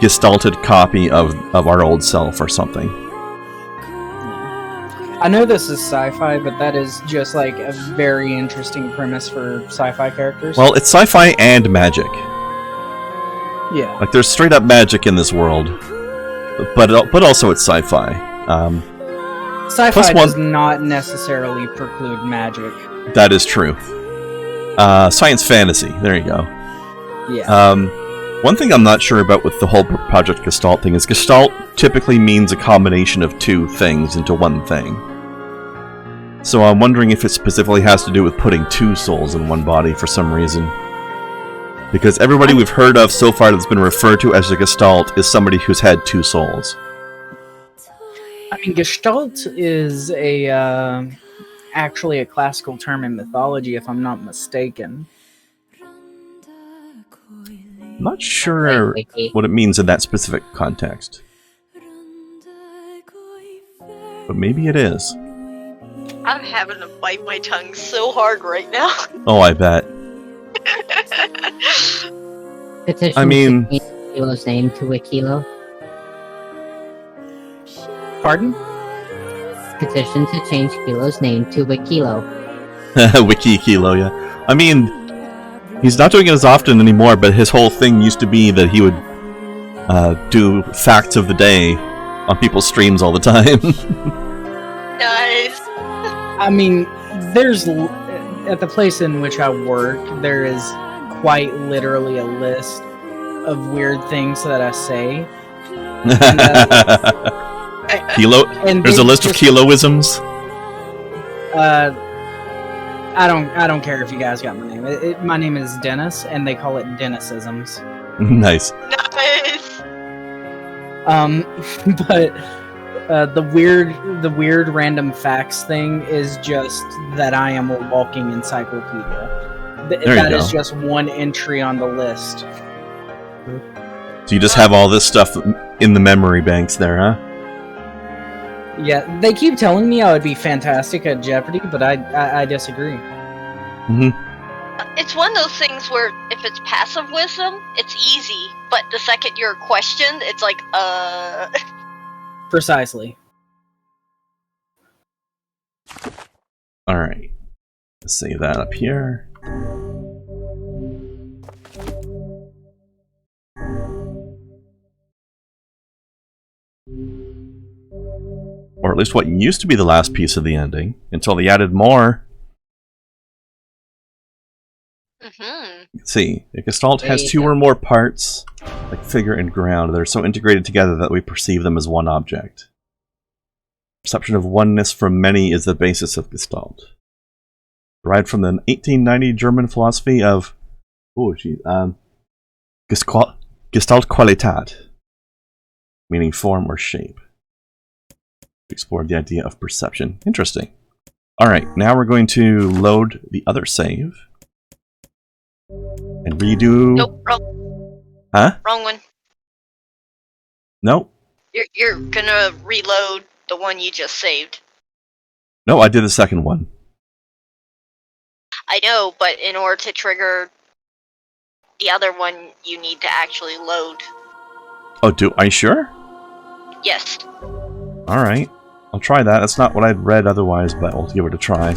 S2: gestalted copy of our old self or something.
S10: I know this is sci-fi, but that is just like a very interesting premise for sci-fi characters.
S2: Well, it's sci-fi and magic.
S10: Yeah.
S2: Like, there's straight up magic in this world, but also it's sci-fi.
S10: Sci-fi does not necessarily preclude magic.
S2: That is true. Science fantasy. There you go.
S10: Yeah.
S2: One thing I'm not sure about with the whole Project Gestalt thing is Gestalt typically means a combination of two things into one thing. So I'm wondering if it specifically has to do with putting two souls in one body for some reason. Because everybody we've heard of so far that's been referred to as a Gestalt is somebody who's had two souls.
S10: I mean, Gestalt is actually a classical term in mythology, if I'm not mistaken.
S2: I'm not sure what it means in that specific context. But maybe it is.
S4: I'm having to bite my tongue so hard right now.
S2: Oh, I bet. I mean...
S9: to change Kilo's name to Wikilo.
S10: Pardon?
S9: Petition to change Kilo's name to Wikilo.
S2: Wiki-Kilo, yeah. I mean, he's not doing it as often anymore, but his whole thing used to be that he would do facts of the day on people's streams all the time.
S4: Nice.
S10: I mean, there's... At the place in which I work, there is quite literally a list of weird things that I say. And,
S2: Kilo? There's a list of Kiloisms?
S10: I don't care if you guys got my name. My name is Dennis, and they call it Dennisisms.
S2: Nice.
S4: Nice.
S10: But the weird random facts thing is just that I am a walking encyclopedia. That is just one entry on the list.
S2: So you just have all this stuff in the memory banks there, huh?
S10: Yeah, they keep telling me I would be fantastic at Jeopardy, but I disagree.
S4: It's one of those things where if it's passive wisdom, it's easy, but the second you're questioned, it's like,
S10: Precisely.
S2: Alright. Let's save that up here. Or at least what used to be the last piece of the ending, until they added more. Let's see. A Gestalt has two or more parts, like figure and ground. They're so integrated together that we perceive them as one object. Perception of oneness from many is the basis of Gestalt. Derived from the 1890 German philosophy of Gestaltqualität, meaning form or shape. Explored the idea of perception. Interesting. Alright, now we're going to load the other save. And redo...
S4: Nope, wrong.
S2: Huh?
S4: Wrong one.
S2: Nope.
S4: You're gonna reload the one you just saved.
S2: No, I did the second one.
S4: I know, but in order to trigger the other one, you need to actually load.
S2: Oh, are you sure?
S4: Yes.
S2: Alright. I'll try that. That's not what I'd read otherwise, but I'll give it a try.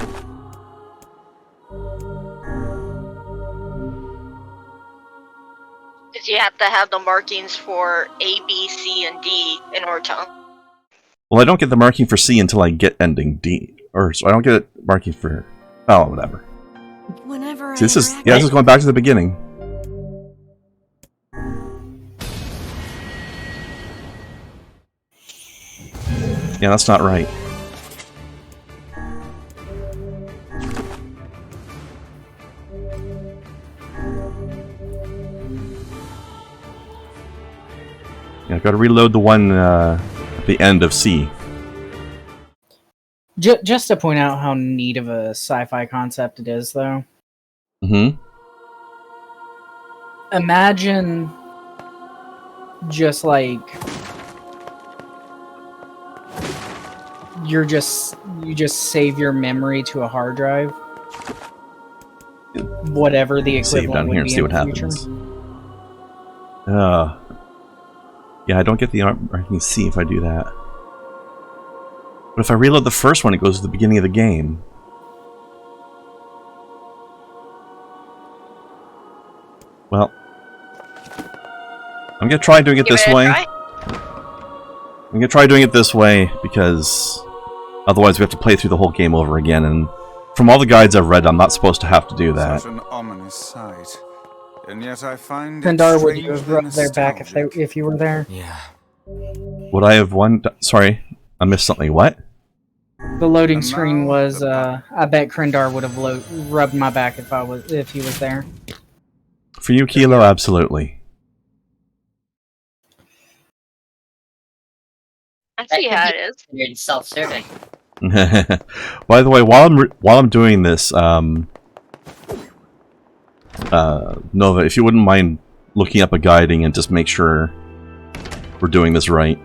S4: Because you have to have the markings for A, B, C, and D in order to...
S2: Well, I don't get the marking for C until I get ending D. So I don't get it marking for... Oh, whatever.
S3: Whenever
S2: See, this is going back to the beginning. Yeah, that's not right. Yeah, I've got to reload the one at the end of C.
S10: Just to point out how neat of a sci-fi concept it is, though.
S2: Mm-hmm.
S10: Imagine just like you just save your memory to a hard drive. Whatever the equivalent
S2: Save down
S10: would
S2: here and
S10: be
S2: see
S10: in
S2: what
S10: the
S2: happens.
S10: future.
S2: Yeah, I don't get the marking C if I do that. But if I reload the first one, it goes to the beginning of the game. Well, I'm gonna try doing it this way. I'm gonna try doing it this way because otherwise we have to play through the whole game over again. And from all the guides I've read, I'm not supposed to have to do that.
S1: Such an ominous sight, and yet I find
S10: Krendar, would you have rubbed their back if you were there?
S7: Yeah.
S2: Would I have won? Sorry, I missed something. What?
S10: The loading screen was. I bet Krendar would have rubbed my back if he was there.
S2: For you, Kilo, absolutely.
S4: I see how it is.
S9: You're self-serving.
S2: By the way, while I'm doing this, Nova, if you wouldn't mind looking up a guiding and just make sure we're doing this right.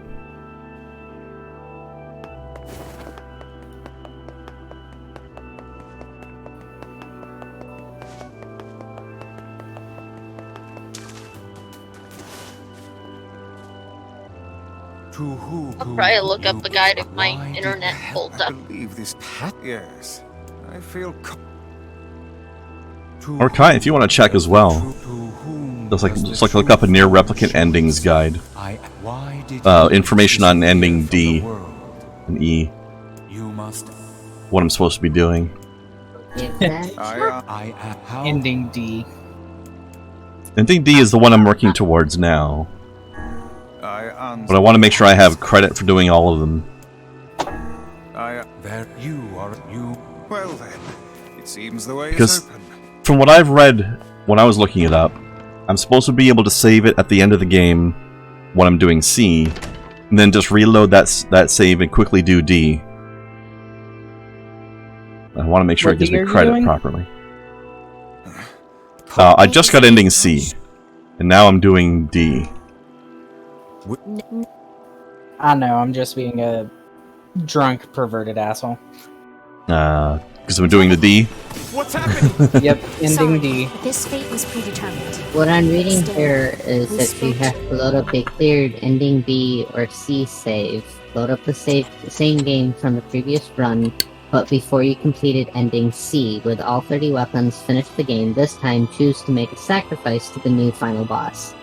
S4: I'll probably look up the guide if my internet holds up.
S1: Yes, I feel.
S2: Or Kai, if you want to check as well. Just like look up a NieR Replicant endings guide. Information on ending D and E. What I'm supposed to be doing.
S10: Ending D.
S2: Ending D is the one I'm working towards now. But I want to make sure I have credit for doing all of them.
S1: Well then, it seems the way
S2: Because
S1: is open.
S2: from what I've read when I was looking it up, I'm supposed to be able to save it at the end of the game when I'm doing C, and then just reload that save and quickly do D. I want to make sure it gives me credit properly. I just got ending C, and now I'm doing D.
S10: I know, I'm just being a drunk, perverted asshole.
S2: Because I'm doing the D?
S1: What's happening?
S10: Yep, ending
S8: Sorry,
S10: D.
S8: this fate was predetermined.
S9: What I'm reading here is that you have to load up a cleared ending B or C save. Load up the same game from the previous run, but before you completed ending C, with all 30 weapons, finish the game. This time, choose to make a sacrifice to the new final boss.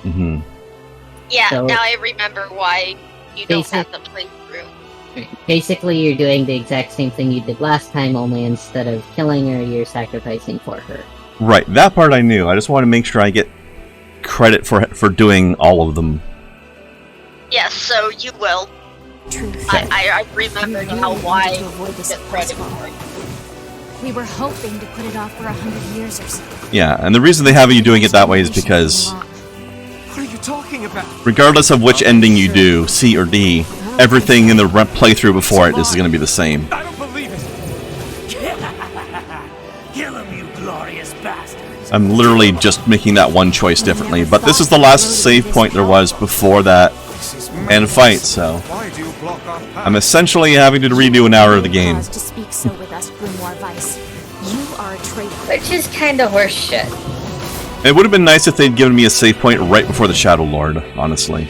S2: Mm-hmm.
S4: Yeah,
S9: So-
S4: now I remember why you don't have to play through.
S9: Basically, you're doing the exact same thing you did last time, only instead of killing her, you're sacrificing for her.
S2: Right, that part I knew. I just want to make sure I get credit for doing all of them.
S4: Yes, so you will.
S3: Truth.
S4: I remembered how wide
S3: to avoid this
S4: the threat of war.
S3: We were hoping to put it off for 100 years or so.
S2: Yeah, and the reason they have you doing it that way is because
S1: What are you talking about?
S2: regardless of which ending you do, C or D, everything in the playthrough before it is going to be the same.
S1: I don't believe it.
S6: Kill him, you glorious bastards.
S2: I'm literally just making that one choice differently, but this is the last save point there was before that end fight, so
S1: Why do you block our path?
S2: I'm essentially having to redo an hour of the game.
S3: To speak so with us, Grimoire Weiss. You are a traitor.
S9: Which is kind of horseshit.
S2: It would have been nice if they'd given me a save point right before the Shadow Lord, honestly.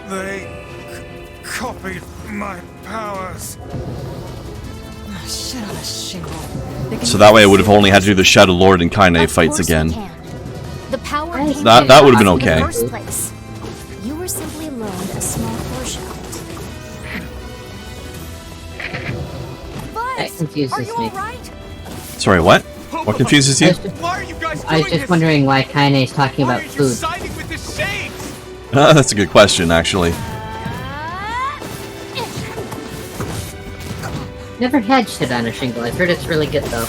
S1: They copied my powers.
S3: Shit on a shingle.
S2: So that way I would have only had to do the Shadow Lord and Kaine fights again.
S3: The power
S2: That would have been okay.
S3: In the first place. You were simply loaned a small portion of it.
S9: That confuses me.
S2: Sorry, what? What confuses you?
S1: Why are you guys
S9: I was
S1: doing
S9: just
S1: this?
S9: wondering why Kaine is talking
S1: Why
S9: about
S1: are you
S9: food.
S1: siding with this shade?
S2: That's a good question, actually.
S9: Never had shit on a shingle. I've heard it's really good though.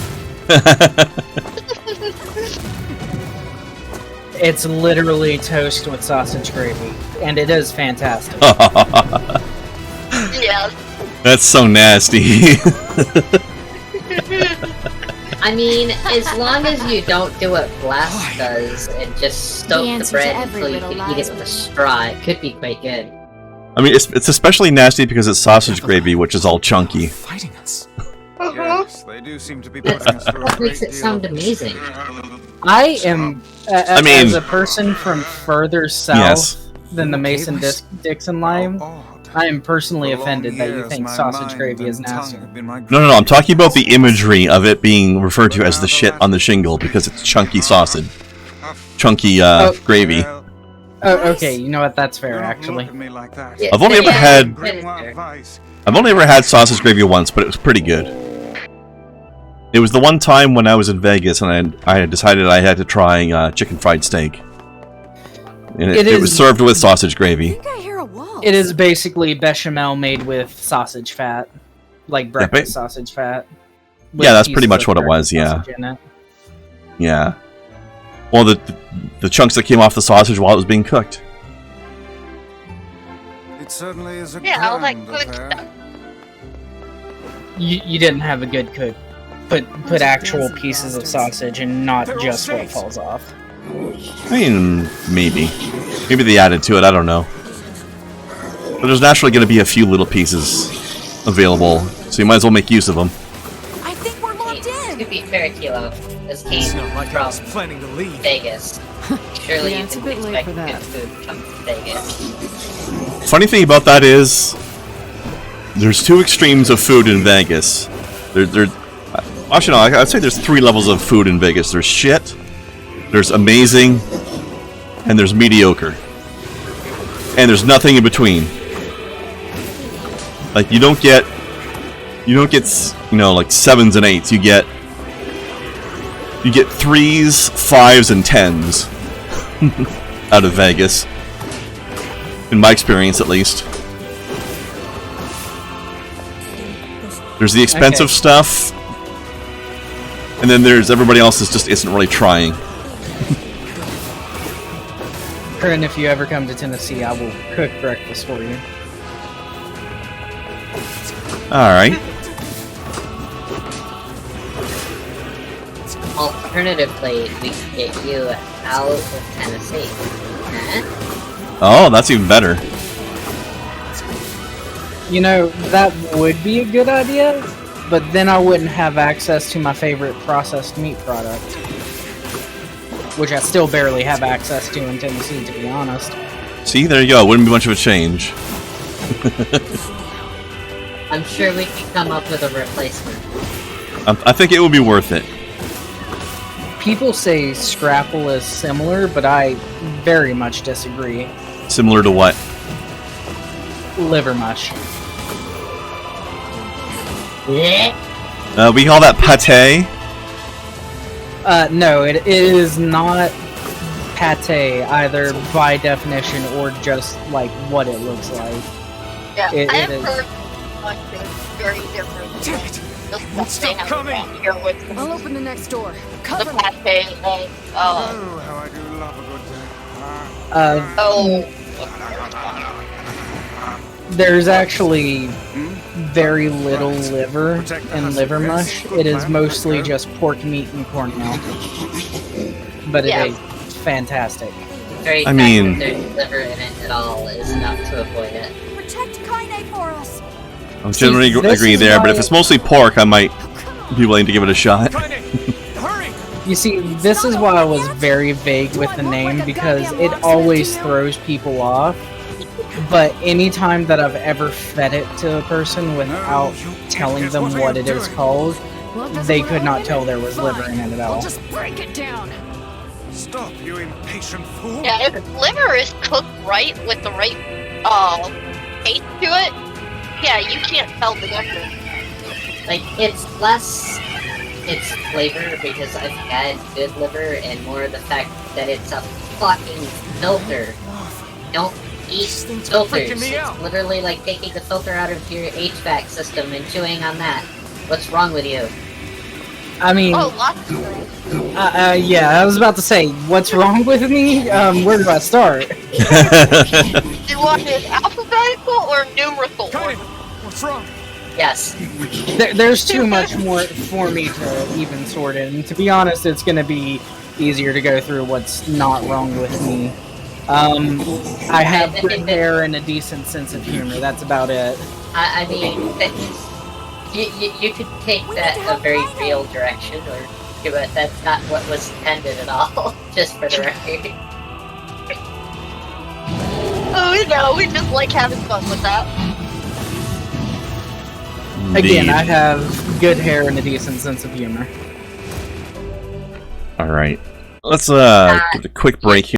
S10: It's literally toast with sausage gravy, and it is fantastic.
S4: Yes.
S2: That's so nasty.
S9: I mean, as long as you don't do what Blast does and just stoke the
S3: answer
S9: bread
S3: to every
S9: until you
S3: riddle
S9: can eat it with a straw, it could be quite good.
S2: I mean, it's especially nasty because it's sausage gravy, which is all chunky.
S1: Fighting us.
S4: Uh-huh.
S1: Yes, they do seem to be putting us through a
S9: What
S1: great
S9: makes it
S1: deal
S9: sound
S1: of-
S9: amazing?
S10: I am,
S2: I mean-
S10: as a person from further south
S2: Yes.
S10: than the Mason-Dixon line,
S1: Odd.
S10: I am personally
S1: For long
S10: offended that you
S1: years,
S10: think
S1: my
S10: sausage
S1: mind
S10: gravy is
S1: and tongue
S10: nasty.
S1: have been my
S2: No, I'm talking about the imagery of it being referred to as the shit on the shingle because it's chunky sausage. Chunky, gravy.
S1: Well,
S10: Oh, okay, you know what? That's fair,
S1: don't
S10: actually.
S1: look at me like that.
S9: Yeah,
S2: I've only ever
S9: yeah,
S2: had-
S1: Grimoire Weiss.
S2: I've only ever had sausage gravy once, but it was pretty good. It was the one time when I was in Vegas and I had decided I had to try chicken fried steak. And it was served with sausage gravy.
S3: I think I hear a wall.
S10: It is basically bechamel made with sausage fat, like breakfast sausage fat. with
S2: Yeah, that's pretty
S10: pieces
S2: much
S10: of
S2: what it
S10: breakfast
S2: was, yeah.
S10: sausage in it.
S2: Yeah. Well, the chunks that came off the sausage while it was being cooked.
S1: It certainly is a
S4: Yeah, all that
S1: grand
S4: good
S1: affair.
S4: stuff.
S10: You didn't have a good cook. Put actual pieces of sausage and not just what falls off.
S2: I mean, maybe. Maybe they added to it, I don't know. But there's naturally going to be a few little pieces available, so you might as well make use of them.
S3: I think we're locked in.
S9: To be fair, Kilo, this
S1: It's
S9: came
S1: not like I was
S9: from
S1: planning to leave.
S9: Vegas. Surely
S3: Yeah,
S9: you
S3: it's a
S9: can
S3: bit late
S9: expect
S3: for
S9: good
S3: that.
S9: food from Vegas.
S2: Funny thing about that is, there's two extremes of food in Vegas. Actually, no, I'd say there's three levels of food in Vegas. There's shit, there's amazing, and there's mediocre. And there's nothing in between. Like, you don't get, like 7s and 8s. You get 3s, 5s, and 10s out of Vegas. In my experience, at least. There's the expensive stuff, and then there's everybody else that just isn't really trying.
S10: And if you ever come to Tennessee, I will cook breakfast for you.
S2: Alright.
S9: Alternatively, we could get you out of Tennessee. Huh?
S2: Oh, that's even better.
S10: You know, that would be a good idea, but then I wouldn't have access to my favorite processed meat product. Which I still barely have access to in Tennessee, to be honest.
S2: See, there you go. Wouldn't be much of a change.
S9: I'm sure we can come up with a replacement.
S2: I think it would be worth it.
S10: People say Scrapple is similar, but I very much disagree.
S2: Similar to what?
S10: Liver mush.
S9: Yeah.
S2: We call that pate.
S10: No, it is not pate, either by definition or just like what it looks like.
S4: Yeah,
S10: It
S4: I have
S10: is.
S4: heard like it's very different.
S1: Damn it!
S4: The
S1: It's
S4: stuff they
S1: still
S4: have
S1: coming!
S4: around here with
S3: I'll open the next door.
S4: the
S3: Cover me.
S4: pate and
S1: Oh, how I do love a good
S10: There's actually very little liver and liver mush. It is mostly just pork meat and cornmeal. But it is fantastic.
S9: Very
S2: I
S9: fact
S2: mean-
S9: that there's liver in it at all is enough to avoid it.
S8: Protect Kaine for us.
S2: I generally
S10: See, this
S2: agree
S10: is
S2: there, but
S10: why-
S2: if it's mostly pork, I might be willing to give it a shot.
S1: Hurry!
S10: You see, this is why I was very vague with the name, because it always throws people off. But anytime that I've ever fed it to a person without telling them what it is called, they could not tell there was liver in it at
S3: I'll
S10: all.
S3: just break it down.
S1: Stop, you impatient fool!
S4: yeah, if liver is cooked right with the right taste to it, yeah, you can't tell the difference.
S9: Like, it's less its flavor because I've had good liver, and more the fact that it's a fucking filter. Don't eat filters.
S1: freaking me
S9: It's
S1: out.
S9: literally like taking the filter out of your HVAC system and chewing on that. What's wrong with you?
S10: I mean,
S4: Oh, lots of things.
S10: yeah, I was about to say, what's wrong with me? Where do I start?
S4: Do you want it alphabetical or numerical?
S1: Kaine, what's wrong?
S9: Yes.
S10: There's too much more for me to even sort it, and to be honest, it's gonna be easier to go through what's not wrong with me. I have good hair and a decent sense of humor, that's about it.
S9: I mean, you could take that a very real direction, but that's not what was intended at all, just for the record.
S4: Oh, we just like having fun with that.
S10: Again, I have good hair and a decent sense of humor.
S2: Alright. Let's give it a quick break here.